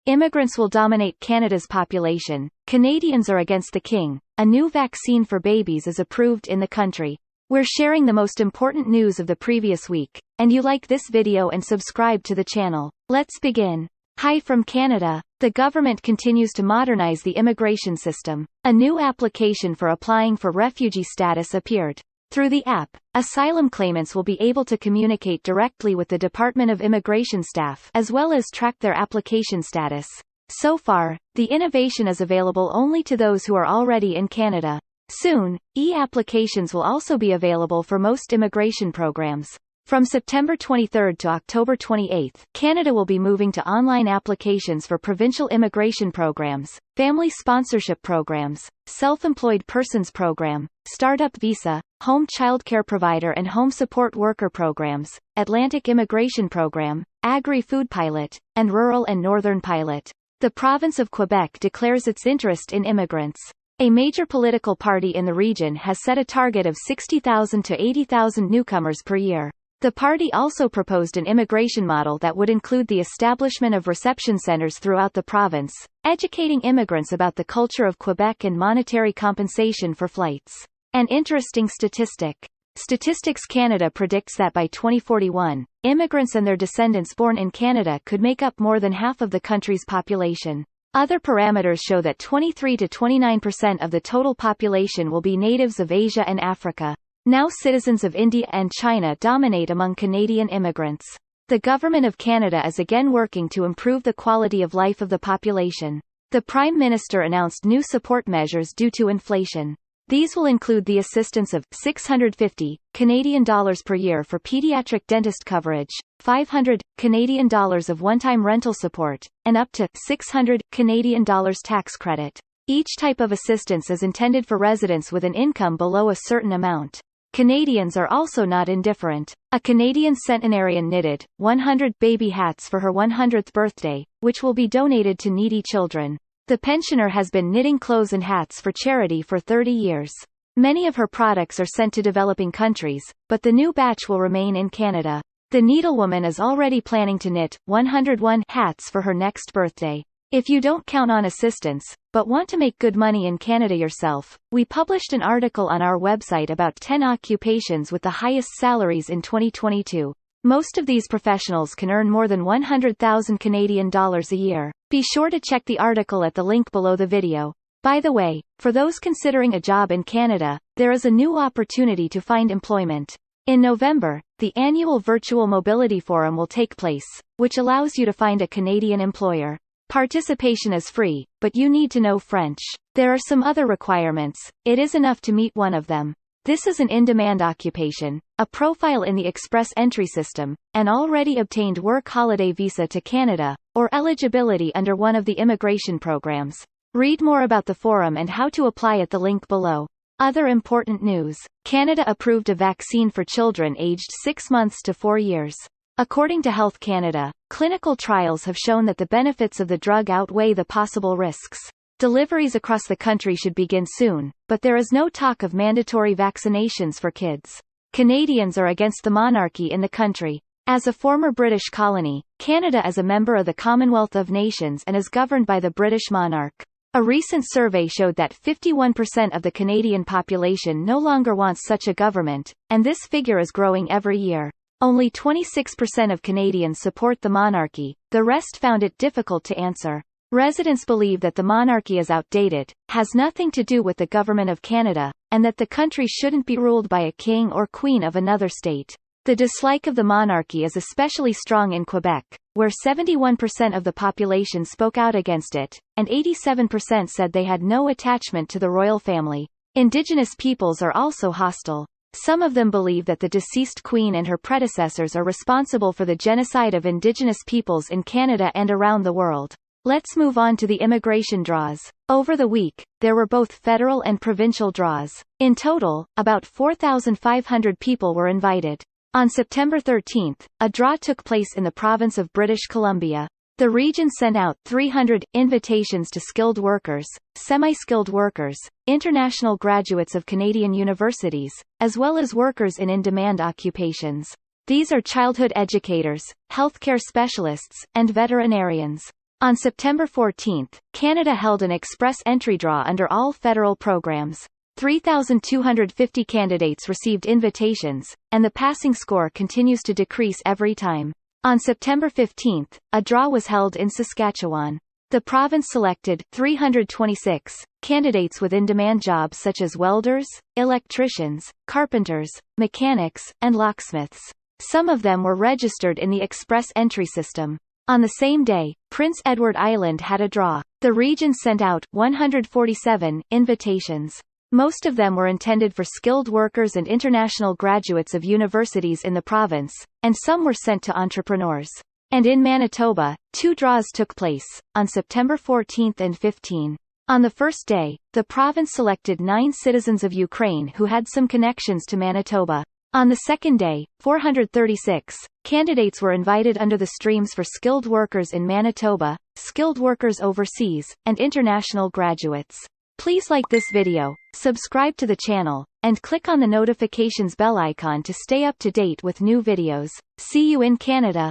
Immigrants will dominate Canada's population. Canadians are against the king. A new vaccine for babies is approved in the country. We're sharing the most important news of the previous week, and you like this video and subscribe to the channel. Let's begin. Hi from Canada. The government continues to modernize the immigration system. A new application for applying for refugee status appeared. Through the app, asylum claimants will be able to communicate directly with the Department of Immigration staff as well as track their application status. So far, the innovation is available only to those who are already in Canada. Soon, e-applications will also be available for most immigration programs. From September 23 to October 28, Canada will be moving to online applications for provincial immigration programs, family sponsorship programs, self-employed persons program, startup visa, home childcare provider and home support worker programs, Atlantic immigration program, agri-food pilot, and rural and northern pilot. The province of Quebec declares its interest in immigrants. A major political party in the region has set a target of 60,000 to 80,000 newcomers per year. The party also proposed an immigration model that would include the establishment of reception centers throughout the province, educating immigrants about the culture of Quebec and monetary compensation for flights. An interesting statistic. Statistics Canada predicts that by 2041, immigrants and their descendants born in Canada could make up more than half of the country's population. Other parameters show that 23 to 29% of the total population will be natives of Asia and Africa. Now citizens of India and China dominate among Canadian immigrants. The Government of Canada is again working to improve the quality of life of the population. The Prime Minister announced new support measures due to inflation. These will include the assistance of $650 Canadian dollars per year for pediatric dentist coverage, $500 Canadian dollars of one-time rental support, and up to $600 Canadian dollars tax credit. Each type of assistance is intended for residents with an income below a certain amount. Canadians are also not indifferent. A Canadian centenarian knitted 100 baby hats for her 100th birthday, which will be donated to needy children. The pensioner has been knitting clothes and hats for charity for 30 years. Many of her products are sent to developing countries, but the new batch will remain in Canada. The needlewoman is already planning to knit 101 hats for her next birthday. If you don't count on assistance, but want to make good money in Canada yourself, we published an article on our website about 10 occupations with the highest salaries in 2022. Most of these professionals can earn more than 100,000 Canadian dollars a year. Be sure to check the article at the link below the video. By the way, for those considering a job in Canada, there is a new opportunity to find employment. In November, the annual Virtual Mobility Forum will take place, which allows you to find a Canadian employer. Participation is free, but you need to know French. There are some other requirements. It is enough to meet one of them. This is an in-demand occupation, a profile in the express entry system, an already obtained work holiday visa to Canada, or eligibility under one of the immigration programs. Read more about the forum and how to apply at the link below. Other important news. Canada approved a vaccine for children aged 6 months to 4 years. According to Health Canada, clinical trials have shown that the benefits of the drug outweigh the possible risks. Deliveries across the country should begin soon, but there is no talk of mandatory vaccinations for kids. Canadians are against the monarchy in the country. As a former British colony, Canada is a member of the Commonwealth of Nations and is governed by the British monarch. A recent survey showed that 51% of the Canadian population no longer wants such a government, and this figure is growing every year. Only 26% of Canadians support the monarchy, the rest found it difficult to answer. Residents believe that the monarchy is outdated, has nothing to do with the Government of Canada, and that the country shouldn't be ruled by a king or queen of another state. The dislike of the monarchy is especially strong in Quebec, where 71% of the population spoke out against it, and 87% said they had no attachment to the royal family. Indigenous peoples are also hostile. Some of them believe that the deceased queen and her predecessors are responsible for the genocide of Indigenous peoples in Canada and around the world. Let's move on to the immigration draws. Over the week, there were both federal and provincial draws. In total, about 4,500 people were invited. On September 13, a draw took place in the province of British Columbia. The region sent out 300 invitations to skilled workers, semi-skilled workers, international graduates of Canadian universities, as well as workers in in-demand occupations. These are childhood educators, healthcare specialists, and veterinarians. On September 14, Canada held an express entry draw under all federal programs. 3,250 candidates received invitations, and the passing score continues to decrease every time. On September 15, a draw was held in Saskatchewan. The province selected 326 candidates with in-demand jobs such as welders, electricians, carpenters, mechanics, and locksmiths. Some of them were registered in the express entry system. On the same day, Prince Edward Island had a draw. The region sent out 147 invitations. Most of them were intended for skilled workers and international graduates of universities in the province, and some were sent to entrepreneurs. And in Manitoba, 2 draws took place, on September 14 and 15. On the first day, the province selected 9 citizens of Ukraine who had some connections to Manitoba. On the second day, 436 candidates were invited under the streams for skilled workers in Manitoba, skilled workers overseas, and international graduates. Please like this video, subscribe to the channel, and click on the notifications bell icon to stay up to date with new videos. See you in Canada!